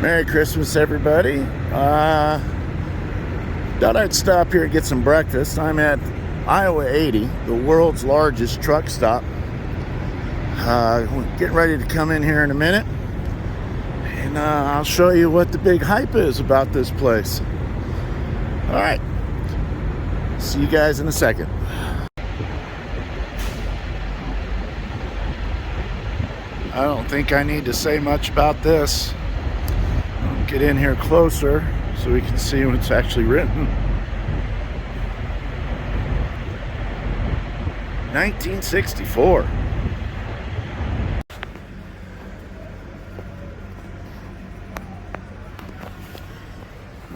Merry Christmas, everybody. Thought I'd stop here and get some breakfast. I'm at Iowa 80, the world's largest truck stop. Getting ready to come in here in a minute, and I'll show you what the big hype is about this place. All right, see you guys in a second. I don't think I need to say much about this. I'll get in here closer so we can see what's actually written. 1964.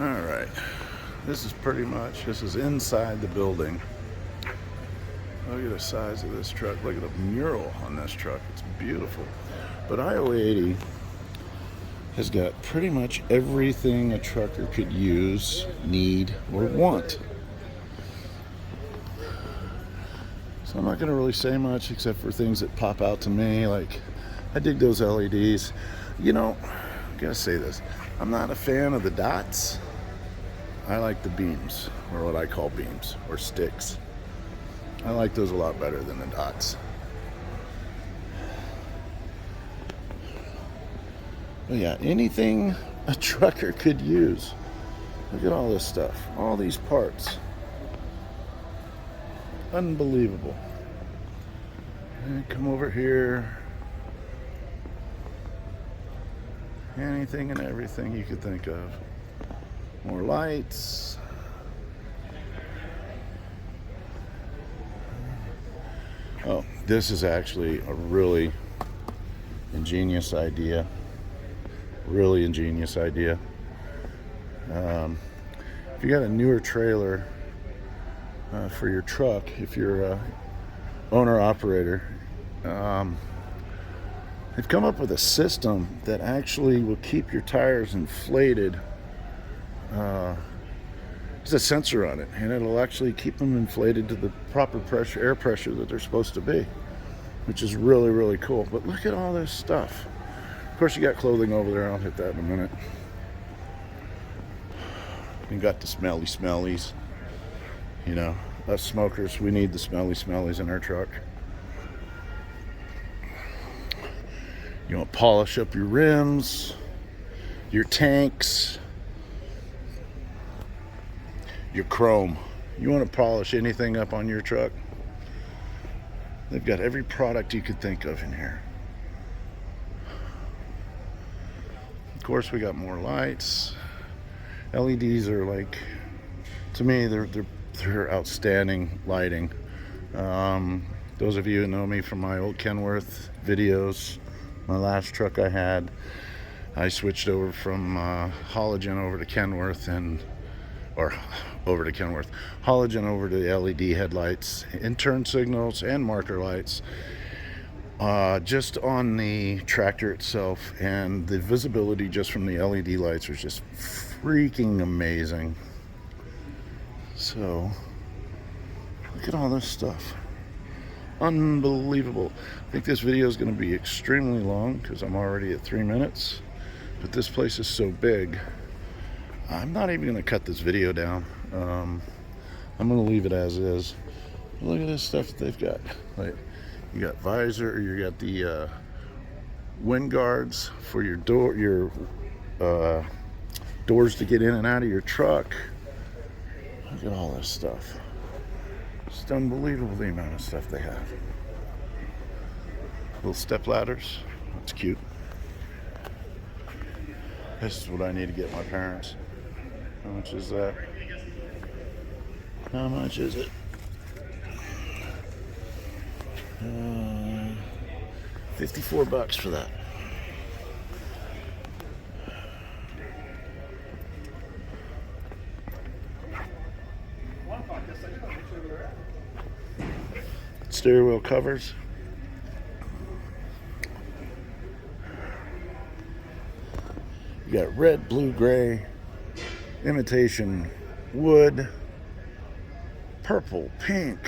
All right, this is inside the building. Look at the size of this truck. Look at the mural on this truck. It's beautiful. But Iowa 80 has got pretty much everything a trucker could use, need, or want. So I'm not going to really say much except for things that pop out to me. Like, I dig those LEDs. You know, I gotta say this. I'm not a fan of the dots. I like the beams, or what I call beams, or sticks. I like those a lot better than the dots. But yeah, anything a trucker could use. Look at all this stuff, all these parts. Unbelievable. And come over here. Anything and everything you could think of. More lights. Oh, this is actually a really ingenious idea. Really ingenious idea. If you got a newer trailer for your truck, if you're a owner-operator, they've come up with a system that actually will keep your tires inflated. There's a sensor on it, and it'll actually keep them inflated to the proper pressure, air pressure that they're supposed to be, which is really, really cool. But look at all this stuff. Of course, you got clothing over there. I'll hit that in a minute. You got the smelly smellies. You know, us smokers, we need the smelly smellies in our truck. You want to polish up your rims, your tanks, your chrome. You want to polish anything up on your truck? They've got every product you could think of in here. Of course, we got more lights. LEDs are like, to me, they're outstanding lighting. Those of you who know me from my old Kenworth videos, my last truck I had, I switched over from halogen over to Kenworth, halogen over to the LED headlights, in-turn signals, and marker lights. Just on the tractor itself, and the visibility just from the LED lights was just freaking amazing. So look at all this stuff. Unbelievable. I think this video is going to be extremely long because I'm already at 3 minutes, but this place is so big I'm not even going to cut this video down. I'm going to leave it as is. Look at this stuff that they've got. Like, you got visor, or you got the wind guards for your doors to get in and out of your truck. Look at all this stuff. It's unbelievable the amount of stuff they have. Little step ladders. That's cute. This is what I need to get my parents. How much is that? How much is it? 54 bucks for that. Steering wheel covers. You got red, blue, gray, imitation wood, purple, pink,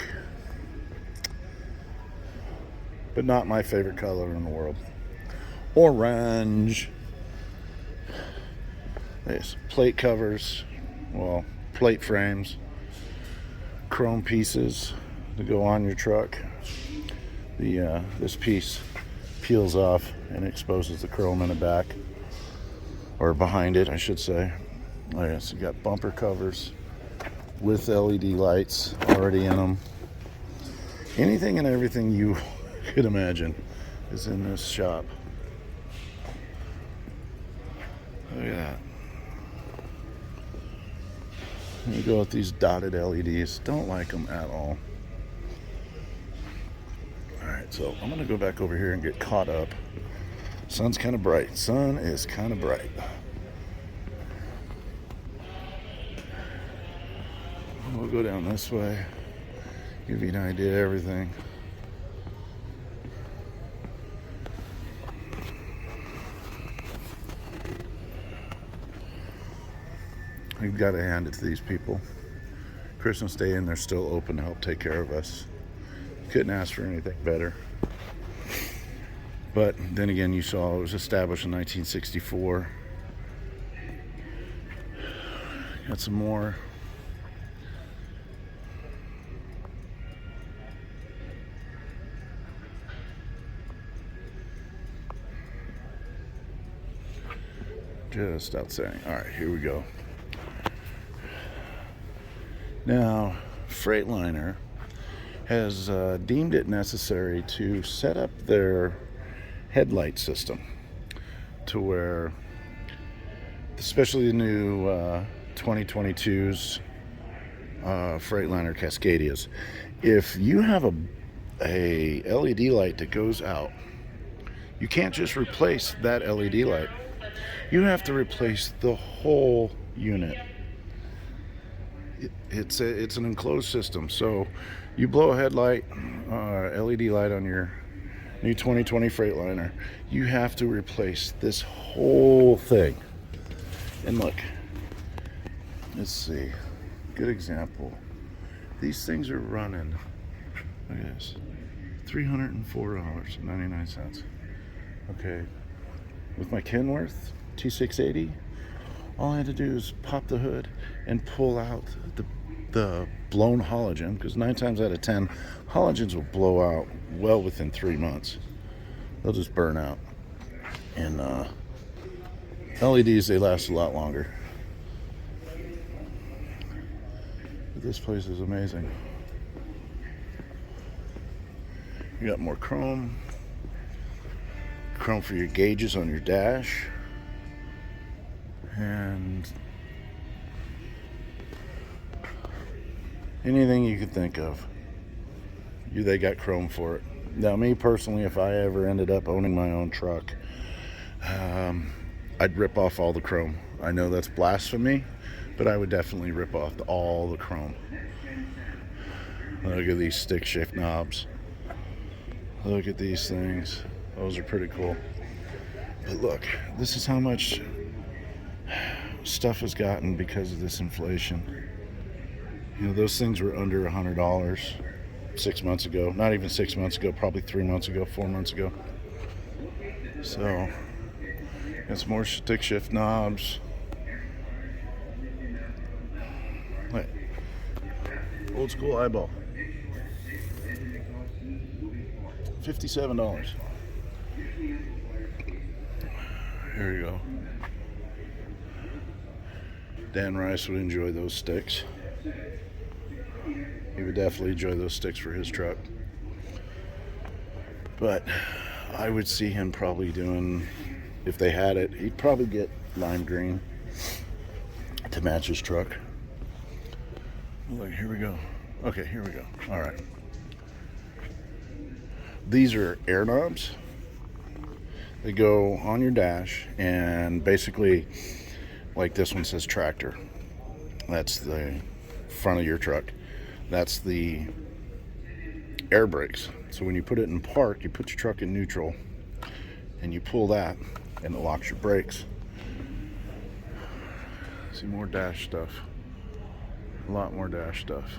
but not my favorite color in the world. Orange. There's plate covers, well, plate frames, chrome pieces to go on your truck. This piece peels off and exposes the chrome in the back, or behind it, I should say. Oh yeah, so you got bumper covers with LED lights already in them. Anything and everything you could imagine is in this shop. Look at that. You go with these dotted LEDs. Don't like them at all. Alright, so I'm going to go back over here and get caught up. Sun's kind of bright. Sun is kind of bright. We'll go down this way. Give you an idea of everything. We've got to hand it to these people. Christmas Day, and they're still open to help take care of us. Couldn't ask for anything better. But then again, you saw it was established in 1964. Got some more. Just outstanding. All right, here we go. Now, Freightliner has deemed it necessary to set up their headlight system to where, especially the new 2022's Freightliner Cascadias, if you have a LED light that goes out, you can't just replace that LED light. You have to replace the whole unit. It's an enclosed system, so you blow a headlight, LED light on your new 2020 Freightliner, you have to replace this whole thing. And look, let's see, good example. These things are running, look at this, $304.99. Okay, with my Kenworth T680, all I had to do is pop the hood and pull out the blown halogen, because 9 times out of 10 halogens will blow out well within 3 months. They'll just burn out. And LEDs, they last a lot longer. But this place is amazing. You got more chrome for your gauges on your dash, and anything you could think of, they got chrome for it. Now, me personally, if I ever ended up owning my own truck, I'd rip off all the chrome. I know that's blasphemy, but I would definitely rip off all the chrome. Look at these stick shift knobs. Look at these things. Those are pretty cool. But look, this is how much stuff has gotten because of this inflation. You know, those things were under $100 6 months ago. Not even 6 months ago, probably 3 months ago, 4 months ago. So, got some more stick shift knobs. Wait, old school eyeball. $57. Here we go. Dan Rice would enjoy those sticks. He would definitely enjoy those sticks for his truck. But I would see him probably doing, if they had it, he'd probably get lime green to match his truck. Look, here we go. Okay, here we go. All right. These are air knobs. They go on your dash, and basically, like this one says tractor. That's the front of your truck. That's the air brakes. So when you put it in park, you put your truck in neutral, and you pull that, and it locks your brakes. See more dash stuff. A lot more dash stuff.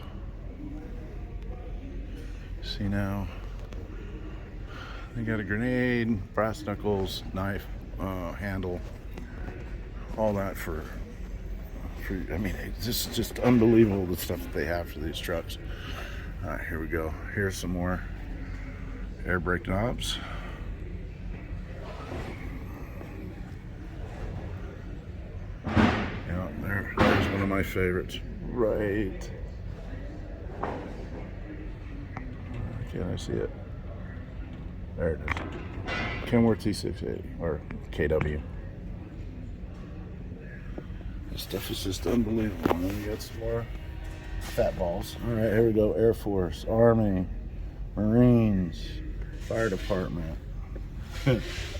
See now. They got a grenade, brass knuckles, knife, handle, all that for I mean, it's just unbelievable the stuff that they have for these trucks. All right, here we go. Here's some more air brake knobs. Yeah, there's one of my favorites. Right. Can I see it? There it is. Kenworth T680 or KW. This stuff is just unbelievable. And then we got some more fat balls. All right, here we go. Air Force, Army, Marines, Fire Department,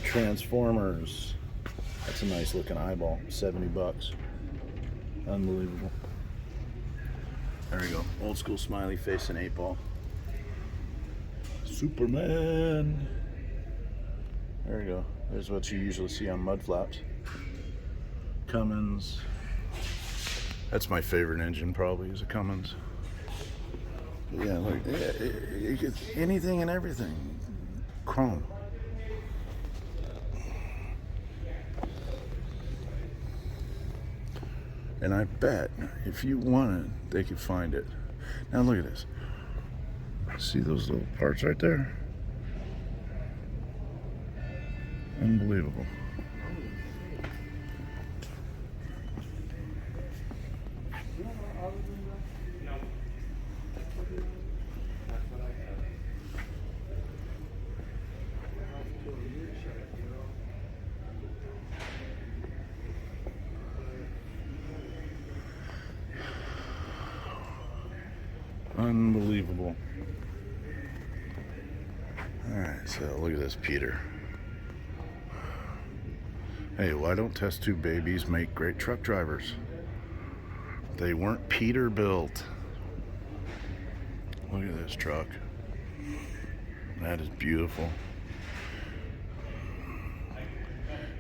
Transformers. That's a nice looking eyeball. $70. Unbelievable. There we go. Old school smiley face and 8-ball. Superman. There we go. There's what you usually see on mud flaps. Cummins. That's my favorite engine, probably, is a Cummins. But yeah, like you get anything and everything. Chrome. And I bet if you wanted, they could find it. Now look at this. See those little parts right there? Unbelievable. Unbelievable. Alright, so look at this, Peter. Hey, why don't test tube babies make great truck drivers? They weren't Peter built. Look at this truck. That is beautiful.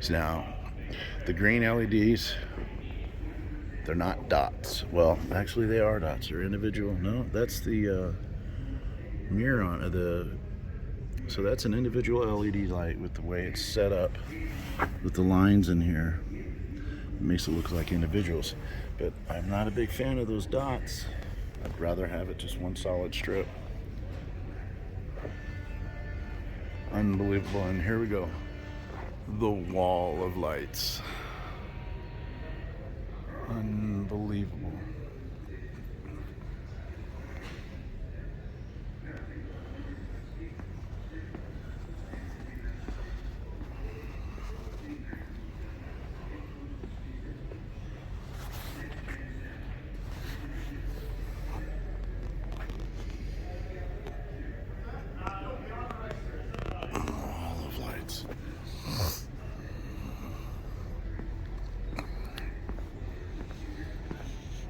So now, the green LEDs, they're not dots. Well, actually they are dots. They're individual. No, that's the mirror on the. So that's an individual LED light with the way it's set up, with the lines in here. It makes it look like individuals. But I'm not a big fan of those dots. I'd rather have it just one solid strip. Unbelievable. And here we go. The wall of lights. Unbelievable. Wall of lights.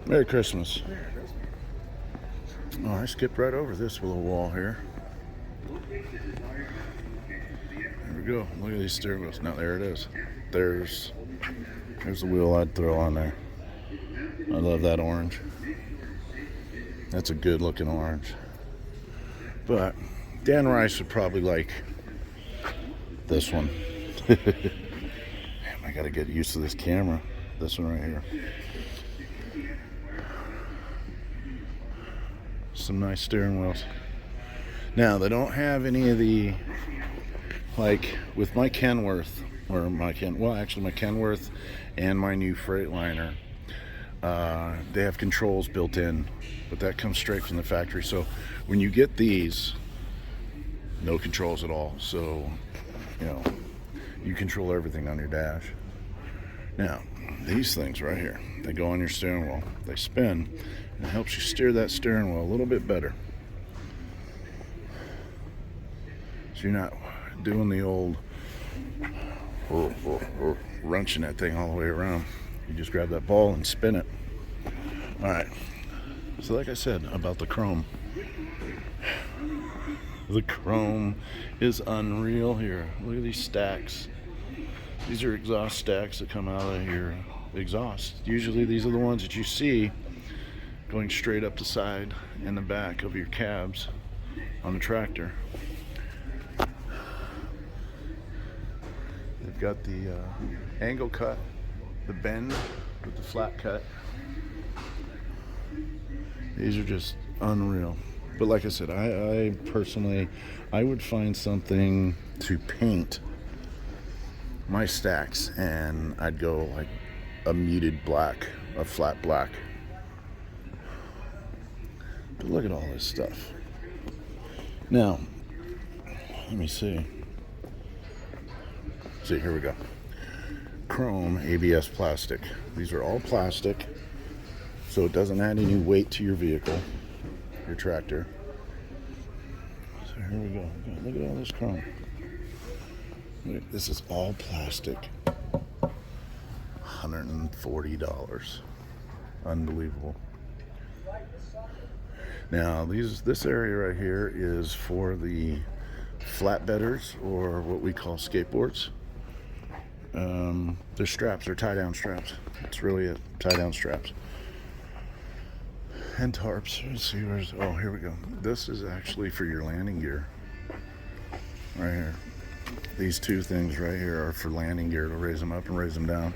Merry Christmas. Oh, I skipped right over this little wall here. There we go. Look at these steering wheels. Now there it is. There's the wheel I'd throw on there. I love that orange. That's a good looking orange. But Dan Rice would probably like this one. Damn, I gotta get used to this camera. This one right here. Some nice steering wheels. Now they don't have any of the, like with my Kenworth, or my Kenworth and my new Freightliner, they have controls built in, but that comes straight from the factory. So when you get these, no controls at all. So you know, you control everything on your dash. Now these things right here, they go on your steering wheel, they spin, and it helps you steer that steering wheel a little bit better. So you're not doing the old wrenching that thing all the way around. You just grab that ball and spin it. Alright, so like I said about the chrome, the chrome is unreal here. Look at these stacks. These are exhaust stacks that come out of your exhaust. Usually these are the ones that you see going straight up the side and the back of your cabs on the tractor. They've got the angle cut the bend with the flat cut. These are just unreal. But like I said, I personally, I would find something to paint my stacks, and I'd go like a muted black, a flat black. But look at all this stuff. Now, let me see. See, here we go. Chrome ABS plastic. These are all plastic, so it doesn't add any weight to your vehicle, your tractor. So here we go. Look at all this chrome. This is all plastic. $140. Unbelievable. Now, this area right here is for the flatbedders, or what we call skateboards. They're straps, they're tie-down straps. It's really it, tie-down straps. And tarps. Let's see, oh, here we go. This is actually for your landing gear. Right here. These two things right here are for landing gear, to raise them up and raise them down.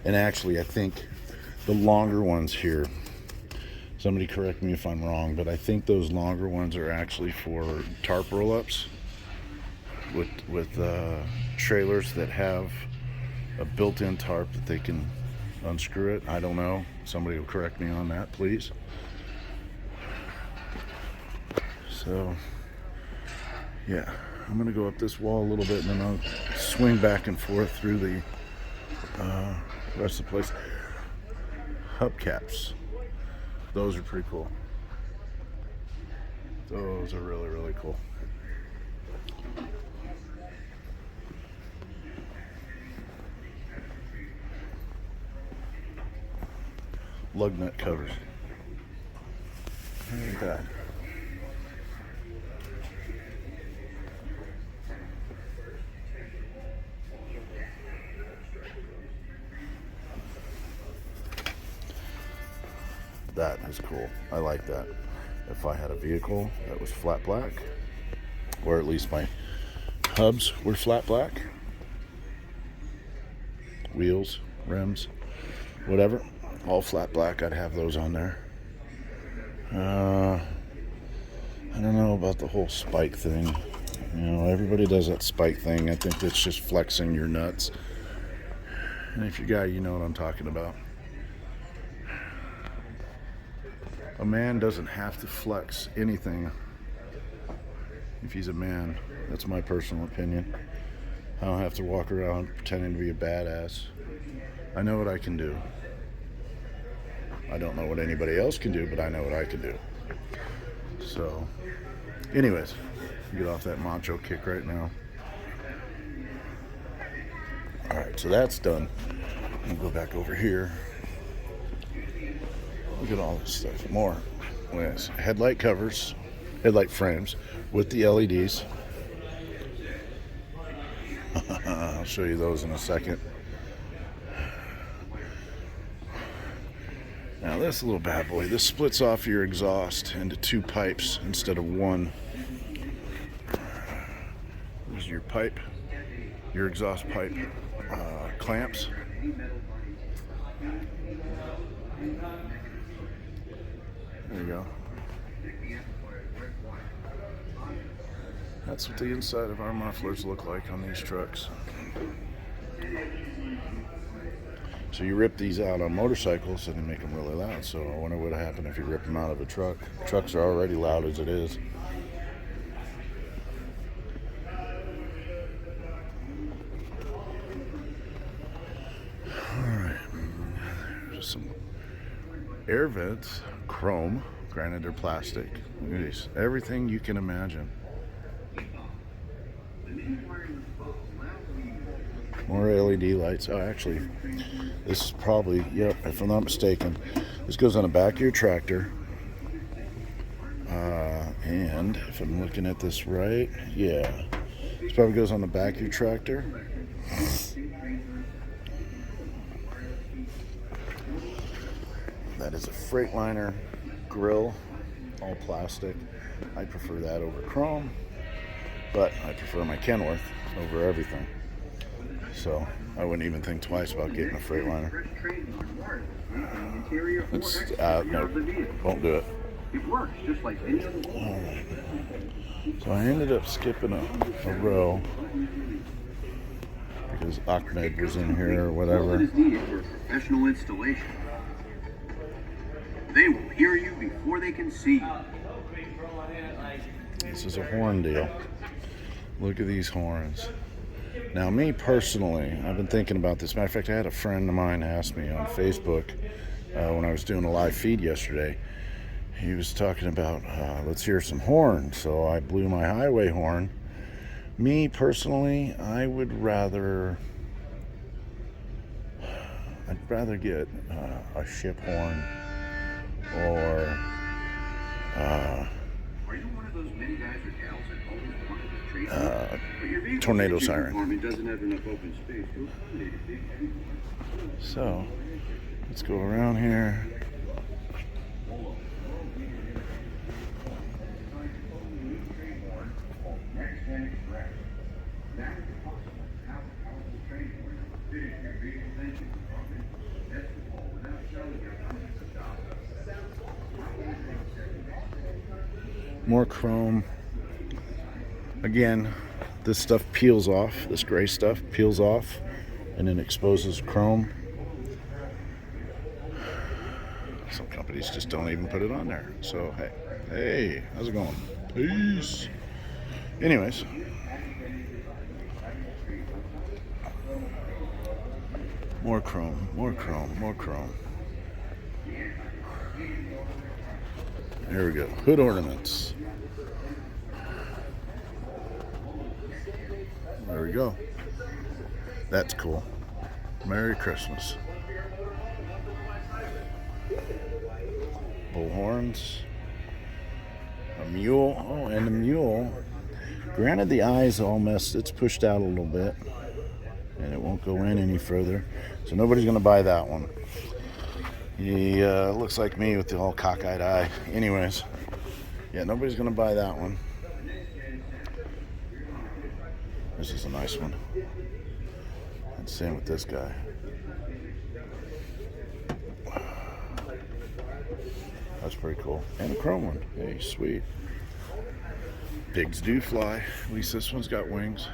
And actually, I think the longer ones here, somebody correct me if I'm wrong, but I think those longer ones are actually for tarp roll-ups with trailers that have a built-in tarp that they can unscrew it. I don't know. Somebody will correct me on that, please. So, yeah, I'm going to go up this wall a little bit, and then I'll swing back and forth through the rest of the place. Hubcaps. Those are pretty cool. Those are really, really cool. Lug nut covers. Look at that. That is cool. I like that. If I had a vehicle that was flat black, or at least my hubs were flat black, wheels, rims, whatever, all flat black, I'd have those on there. I don't know about the whole spike thing. You know, everybody does that spike thing. I think that's just flexing your nuts. And if you're a guy, you know what I'm talking about. A man doesn't have to flex anything if he's a man. That's my personal opinion. I don't have to walk around pretending to be a badass. I know what I can do. I don't know what anybody else can do, but I know what I can do. So, anyways, get off that macho kick right now. Alright, so that's done. I'll go back over here. Look at all this stuff. More. Yes. Headlight covers, headlight frames with the LEDs. I'll show you those in a second. Now this little bad boy, this splits off your exhaust into two pipes instead of one. There's your pipe, your exhaust pipe clamps. There you go. That's what the inside of our mufflers look like on these trucks. So you rip these out on motorcycles and they make them really loud. So I wonder what would happen if you rip them out of a truck. Trucks are already loud as it is. Alright. There's some air vents, chrome. Granted, they're plastic. Look at these. Everything you can imagine. More LED lights. Oh, actually, this is probably, yep, if I'm not mistaken, this goes on the back of your tractor. And if I'm looking at this right, yeah, this probably goes on the back of your tractor. That is a Freightliner grill, all plastic. I prefer that over chrome, but I prefer my Kenworth over everything. So I wouldn't even think twice about getting a Freightliner. No, won't do it. It works just like any other. Alright. So I ended up skipping a row because Ahmed was in here or whatever. All that is needed for professional installation. They will hear you before they can see you. This is a horn deal. Look at these horns. Now, me personally, I've been thinking about this. Matter of fact, I had a friend of mine ask me on Facebook when I was doing a live feed yesterday. He was talking about, let's hear some horns. So I blew my highway horn. Me personally, I'd rather get a ship horn or tornado siren. So let's go around here. More chrome. Again, this stuff peels off. This gray stuff peels off and then exposes chrome. Some companies just don't even put it on there. So, hey, how's it going? Peace. Anyways. More chrome, more chrome, more chrome. Here we go. Hood ornaments. There we go. That's cool. Merry Christmas. Bull horns. A mule. Oh, and the mule. Granted, the eye's all messed. It's pushed out a little bit. And it won't go in any further. So nobody's going to buy that one. He looks like me with the all cockeyed eye. Anyways. Yeah, nobody's going to buy that one. This is a nice one. And same with this guy. That's pretty cool. And a chrome one. Hey, sweet. Pigs do fly. At least this one's got wings.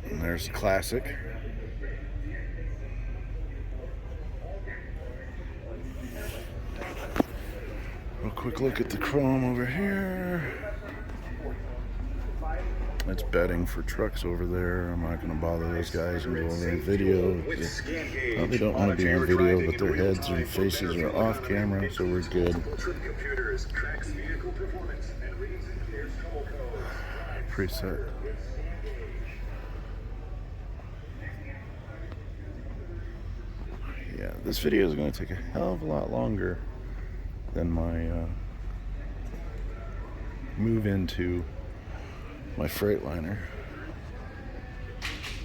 And there's the classic. Real quick look at the chrome over here. That's bedding for trucks over there. I'm not going to bother those guys and go over in video. They probably don't want to be on video, but their heads and faces are off camera, so we're good. Preset. Yeah, this video is going to take a hell of a lot longer than my move into my Freightliner,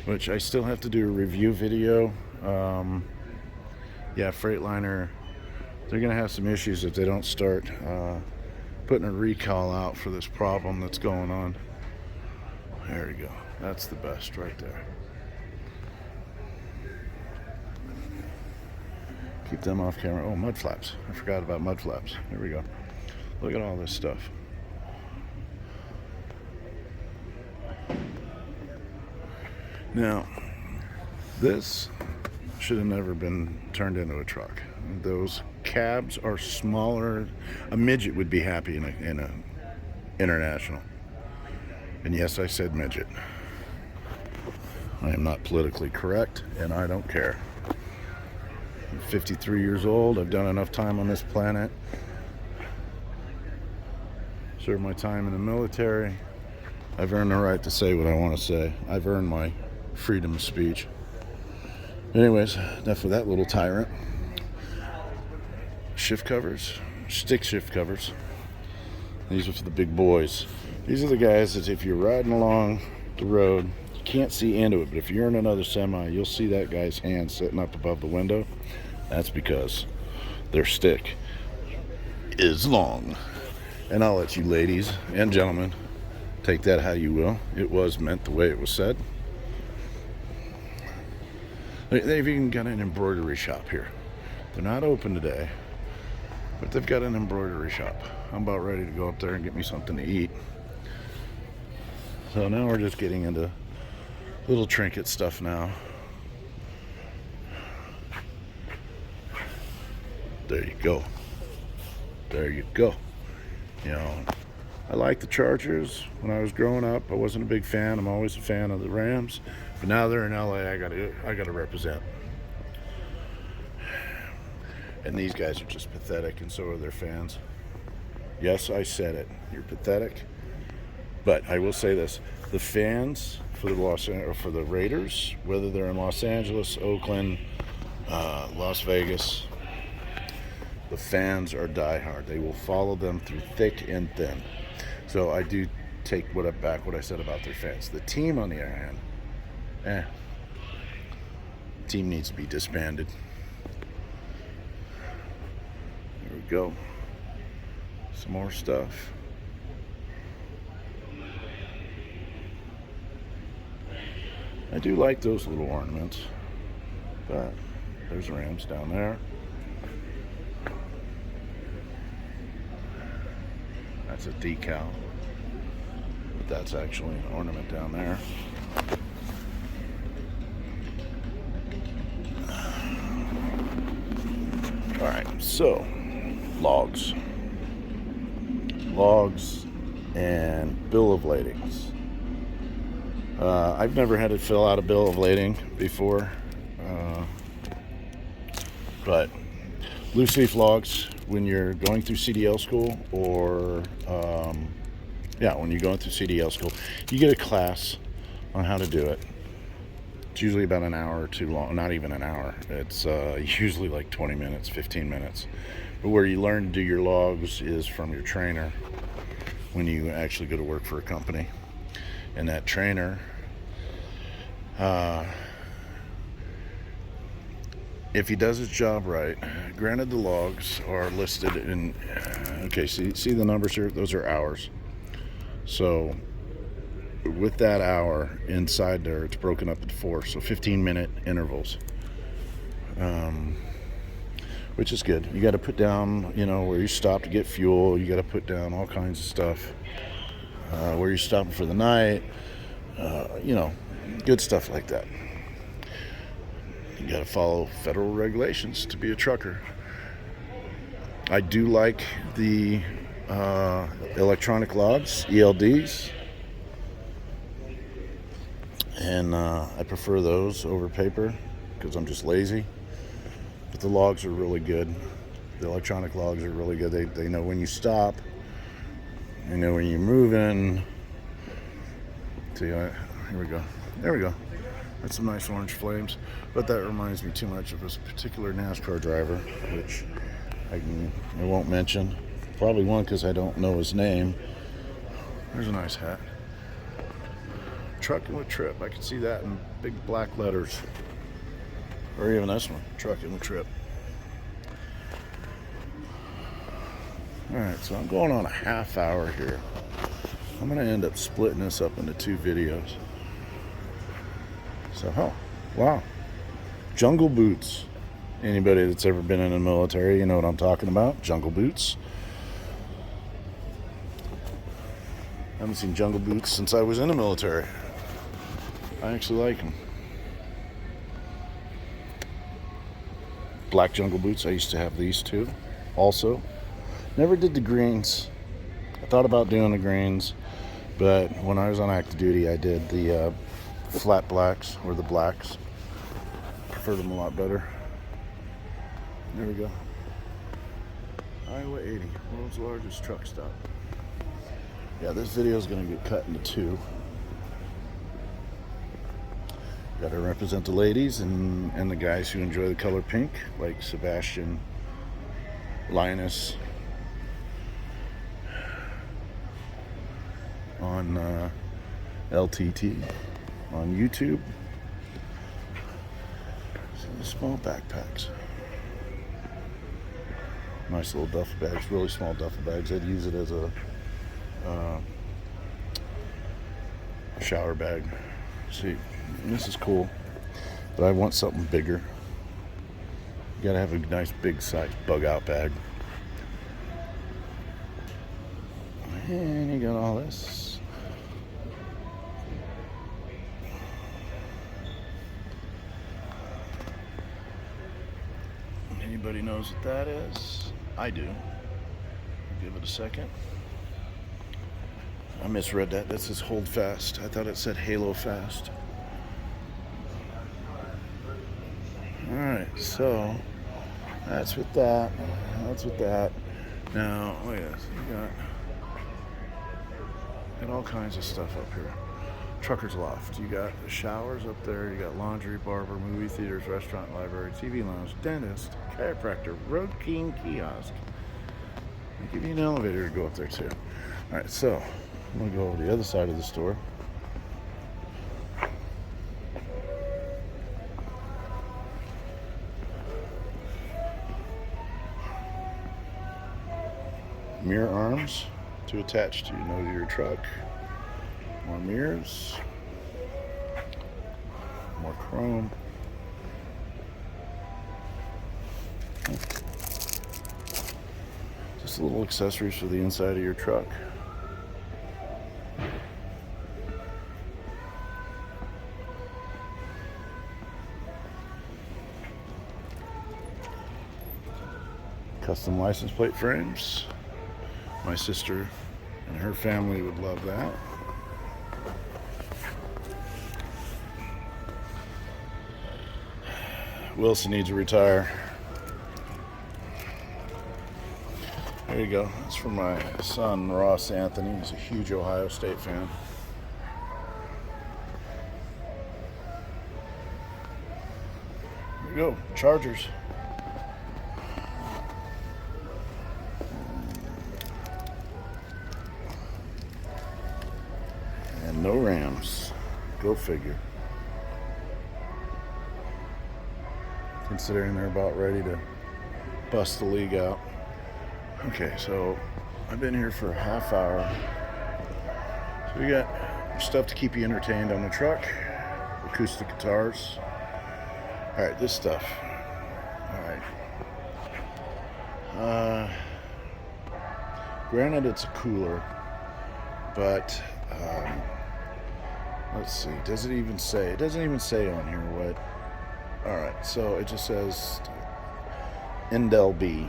which I still have to do a review video. Yeah, Freightliner, they're going to have some issues if they don't start putting a recall out for this problem that's going on. There we go. That's the best right there. Keep them off camera. Oh, mud flaps. I forgot about mud flaps. There we go. Look at all this stuff. Now, this should have never been turned into a truck. Those cabs are smaller. A midget would be happy in a international. And yes, I said midget. I am not politically correct, and I don't care. I'm 53 years old. I've done enough time on this planet. Served my time in the military. I've earned the right to say what I want to say. I've earned my freedom of speech. Anyways, enough of that little tyrant. Shift covers, stick shift covers. These are for the big boys. These are the guys that if you're riding along the road, you can't see into it, but if you're in another semi, you'll see that guy's hand sitting up above the window. That's because their stick is long. And I'll let you ladies and gentlemen Take that how you will. It was meant the way it was said. They've even got an embroidery shop here. They're not open today, but they've got an embroidery shop. I'm about ready to go up there and get me something to eat. So now we're just getting into little trinket stuff now. There you go. There you go. You know, I like the Chargers. When I was growing up, I wasn't a big fan. I'm always a fan of the Rams. But now they're in LA, I gotta represent. And these guys are just pathetic, and so are their fans. Yes, I said it. You're pathetic. But I will say this: the fans for the Raiders, whether they're in Los Angeles, Oakland, Las Vegas, the fans are diehard. They will follow them through thick and thin. So I do take back what I said about their fans. The team, on the other hand, team needs to be disbanded. Here we go. Some more stuff. I do like those little ornaments, but there's Rams down there. That's a decal, but that's actually an ornament down there. All right, so logs and bill of ladings. I've never had to fill out a bill of lading before, but loose leaf logs, when you're going through CDL school, or when you're going through CDL school, you get a class on how to do it. It's usually about an hour or two long, not even an hour. It's usually like 20 minutes, 15 minutes. But where you learn to do your logs is from your trainer when you actually go to work for a company. And that trainer, if he does his job right, granted the logs are listed in, okay, see the numbers here? Those are hours. So with that hour inside there, it's broken up into 4, so 15-minute intervals, which is good. You got to put down, where you stop to get fuel. You got to put down all kinds of stuff, where you're stopping for the night, good stuff like that. You got to follow federal regulations to be a trucker. I do like the electronic logs, ELDs, and I prefer those over paper because I'm just lazy. But the logs are really good. The electronic logs are really good. They know when you stop. They know when you're moving. See, here we go. There we go. That's some nice orange flames. But that reminds me too much of this particular NASCAR driver, which I won't mention. Probably one because I don't know his name. There's a nice hat. Trucking with Trip. I can see that in big black letters. Or even this one, Trucking with Trip. Alright, so I'm going on a half hour here. I'm going to end up splitting this up into 2 videos. So, wow. Jungle boots. Anybody that's ever been in the military, you know what I'm talking about. Jungle boots. I haven't seen jungle boots since I was in the military. I actually like them. Black jungle boots. I used to have these too. Also, never did the greens. I thought about doing the greens, but when I was on active duty, I did the flat blacks, or the blacks. Preferred them a lot better. There we go. Iowa 80, world's largest truck stop. Yeah, this video is going to get cut into 2. Got to represent the ladies and the guys who enjoy the color pink, like Sebastian, Linus, on LTT, on YouTube. Some small backpacks. Nice little duffel bags, really small duffel bags. I'd use it as a shower bag. See, this is cool, but I want something bigger. You gotta have a nice big size bug out bag. And you got all this. Anybody knows what that is? I do. Give it a second. I misread that. That says hold fast. I thought it said Halo fast. Alright, so that's with that. That's with that. Now, look at this. You got all kinds of stuff up here. Trucker's Loft. You got the showers up there. You got laundry, barber, movie theaters, restaurant, library, TV lounge, dentist, chiropractor, Road King kiosk. They give you an elevator to go up there too. Alright, so I'm going to go over to the other side of the store. Mirror arms to attach to your truck. More mirrors. More chrome. Just little accessories for the inside of your truck. Custom license plate frames. My sister and her family would love that. Wilson needs to retire. There you go. That's from my son, Ross Anthony. He's a huge Ohio State fan. There you go. Chargers. And no Rams. Go figure. Considering they're about ready to bust the league out. Okay, so I've been here for a half hour. So we got stuff to keep you entertained on the truck. Acoustic guitars. Alright, this stuff. Alright. Granted, it's a cooler, but let's see. Does it even say? It doesn't even say on here what. Alright, so it just says Indel B,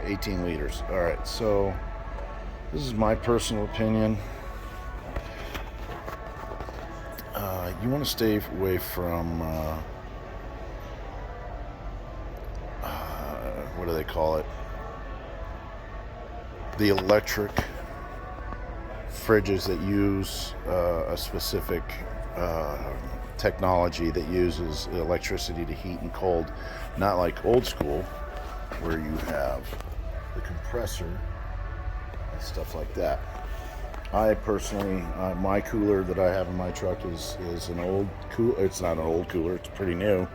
18 liters. Alright, so this is my personal opinion. You want to stay away from, what do they call it? The electric fridges that use a specific technology that uses electricity to heat and cold, not like old school where you have the compressor and stuff like that. I personally, my cooler that I have in my truck is an old cooler. It's not an old cooler, it's pretty new,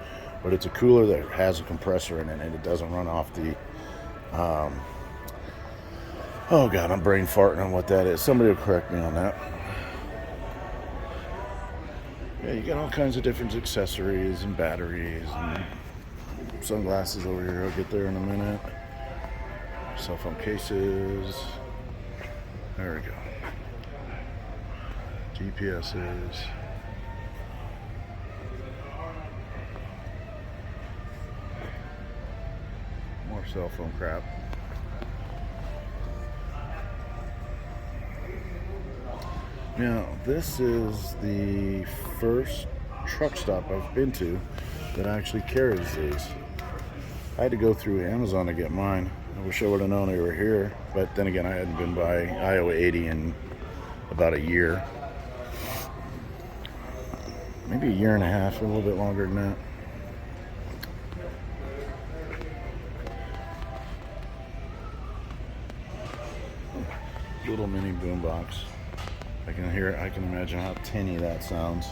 but it's a cooler that has a compressor in it and it doesn't run off the oh god, I'm brain farting on what that is. Somebody will correct me on that. Yeah, you got all kinds of different accessories and batteries and sunglasses over here. I'll get there in a minute. Cell phone cases. There we go. GPSs. More cell phone crap. Now, this is the first truck stop I've been to that actually carries these. I had to go through Amazon to get mine. I wish I would have known they were here, but then again, I hadn't been by Iowa 80 in about a year. Maybe a year and a half, a little bit longer than that. Little mini boombox. I can imagine how tinny that sounds.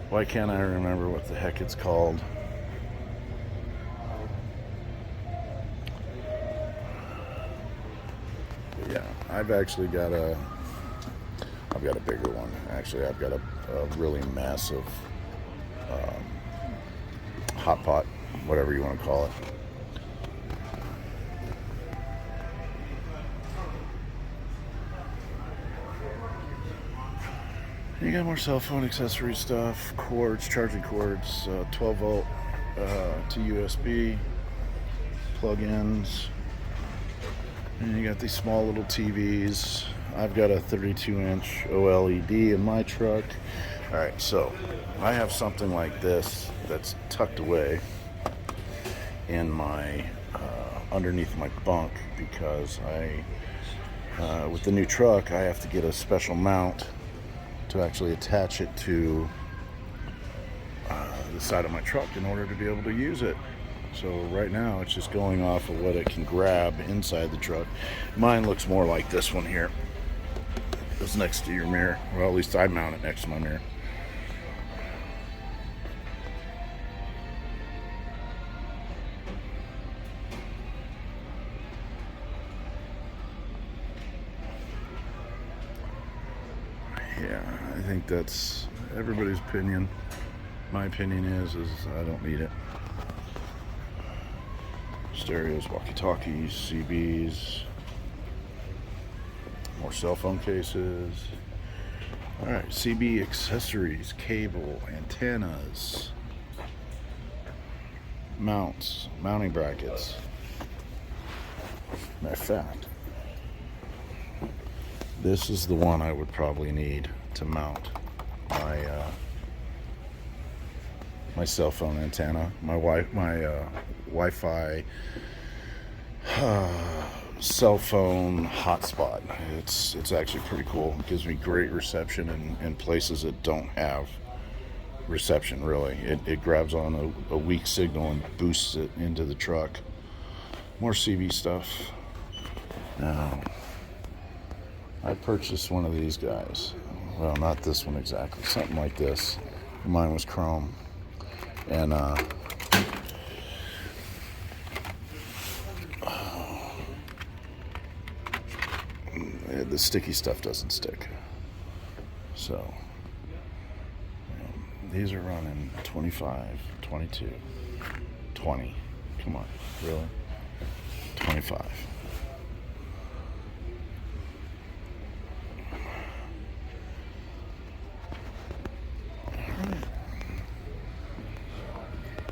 Why can't I remember what the heck it's called? Yeah, I've got a bigger one. Actually, I've got a really massive hot pot, whatever you want to call it. You got more cell phone accessory stuff, cords, charging cords, 12 volt to USB, plug-ins, and you got these small little TVs. I've got a 32-inch OLED in my truck. All right, so I have something like this that's tucked away in my underneath my bunk because with the new truck I have to get a special mount to actually attach it to the side of my truck in order to be able to use it. So right now it's just going off of what it can grab inside the truck. Mine looks more like this one here. It's next to your mirror. Well, at least I mount it next to my mirror. Yeah, I think that's everybody's opinion. My opinion is I don't need it. Stereos, walkie-talkies, CBs, more cell phone cases. All right, CB accessories, cable, antennas, mounts, mounting brackets. Matter of fact, this is the one I would probably need to mount my my cell phone antenna, my Wi-Fi cell phone hotspot. It's actually pretty cool. It gives me great reception in places that don't have reception. Really, it grabs on a weak signal and boosts it into the truck. More CB stuff. Now, I purchased one of these guys. Well, not this one exactly. Something like this. Mine was chrome. And the sticky stuff doesn't stick. So these are running 25, 22, 20. Come on, really? 25.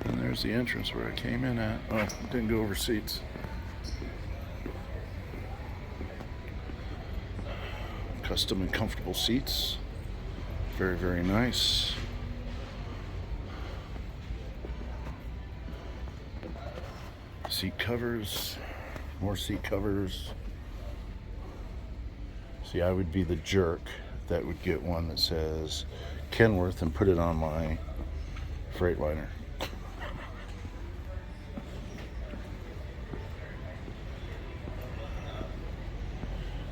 And there's the entrance where I came in at. Oh, didn't go over seats. Custom and comfortable seats. Very, very nice. Seat covers. More seat covers. See, I would be the jerk that would get one that says Kenworth and put it on my Freightliner.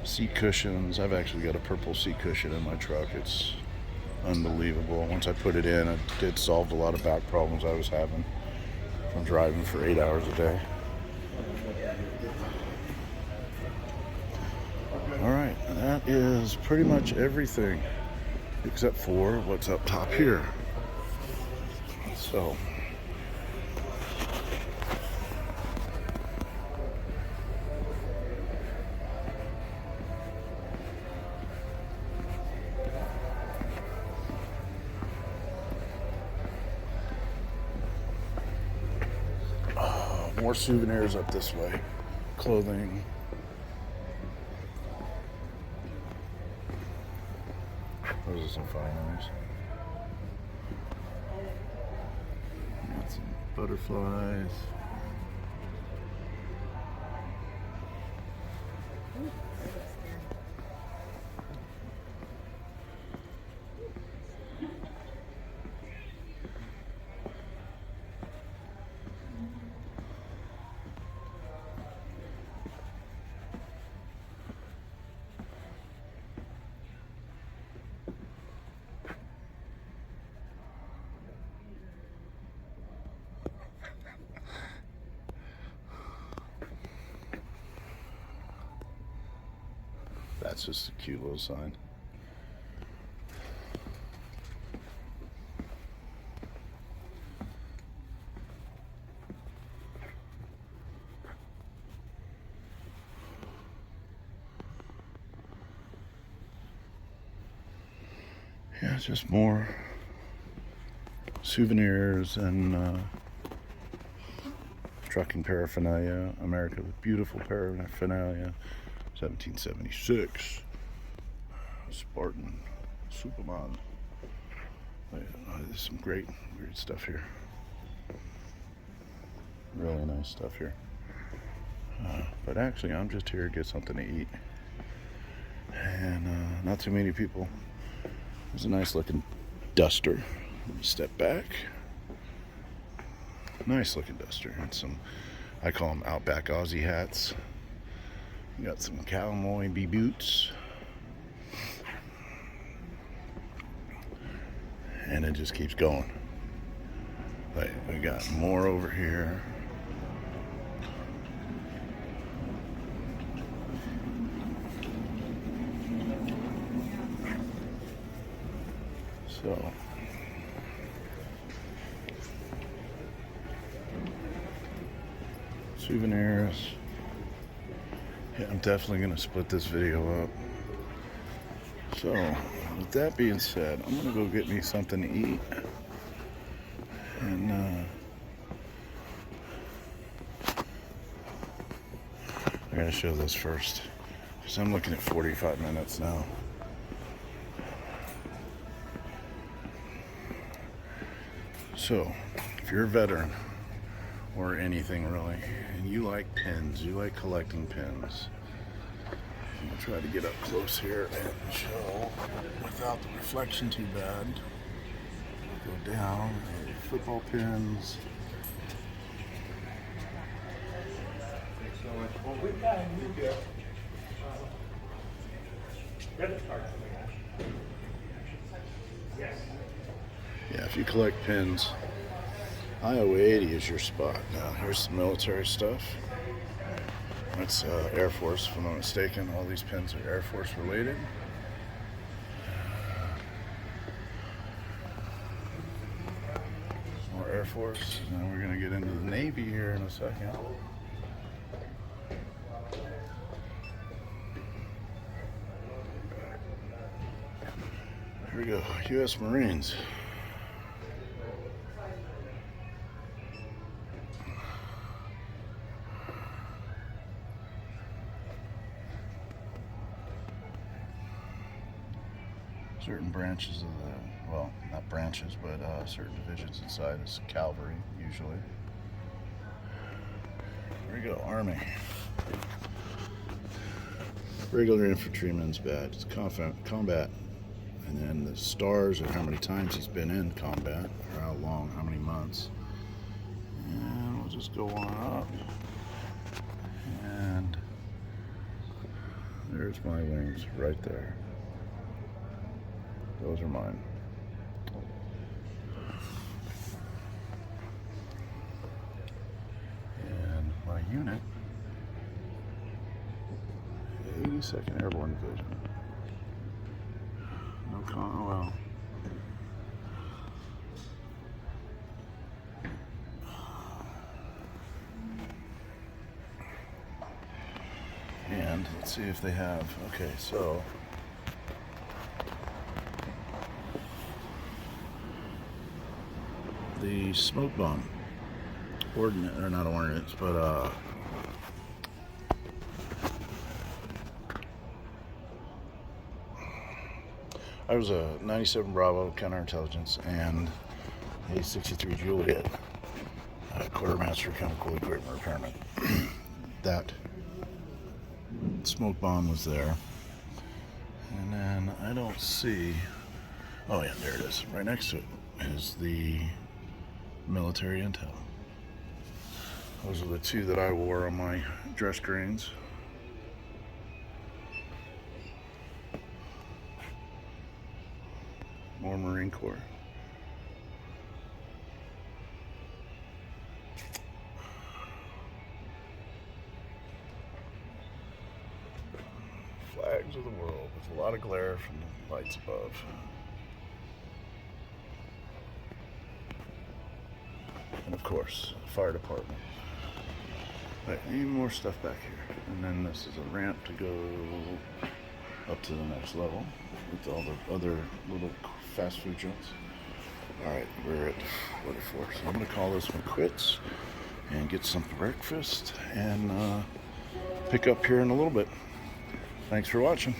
Seat cushions. I've actually got a purple seat cushion in my truck. It's unbelievable. Once I put it in, it solved a lot of back problems I was having from driving for 8 hours a day. All right, that is pretty much everything except for what's up top here. So more souvenirs up this way. Clothing. Those are some fine ones. Got some butterflies. it's just a cute little sign. Yeah, it's just more souvenirs and trucking paraphernalia. America with beautiful paraphernalia. 1776. Spartan. Superman. There's some great stuff here. Really nice stuff here. But actually, I'm just here to get something to eat. And not too many people. There's a nice looking duster. Let me step back. Nice looking duster. And some, I call them Outback Aussie hats. We got some cowboy boots. And it just keeps going. But we got more over here. So souvenirs. Yeah, I'm definitely gonna split this video up. So with that being said, I'm gonna go get me something to eat. And I gotta show this first, because I'm looking at 45 minutes now. So, if you're a veteran, or anything really, and you like pins, you like collecting pins, I'm gonna try to get up close here and show without the reflection too bad. Go down, football pins. Yeah, if you collect pins, Iowa 80 is your spot. Now, here's some military stuff. That's Air Force, if I'm not mistaken. All these pins are Air Force related. More Air Force. Now we're going to get into the Navy here in a second. Here we go, U.S. Marines. Certain branches of the, well, not branches, but certain divisions inside is cavalry, usually. Here we go, Army. Regular infantryman's badge. It's combat. And then the stars are how many times he's been in combat, or how long, how many months. And we'll just go on up. And there's my wings right there. Those are mine. And my unit, 82nd Airborne Division. No well. And let's see if they have, okay, so the smoke bomb ordnance, or not ordnance, but I was a 97 Bravo counterintelligence and a 63 Juliet quartermaster chemical equipment repairman. That smoke bomb was there, and then I don't see, oh yeah, there it is, right next to it is the military intel. Those are the two that I wore on my dress greens. More Marine Corps. flags of the world with a lot of glare from the lights above. And of course, fire department. Right, any more stuff back here. And then this is a ramp to go up to the next level with all the other little fast food joints. Alright, we're at 44. So I'm going to call this one quits and get some breakfast and pick up here in a little bit. Thanks for watching.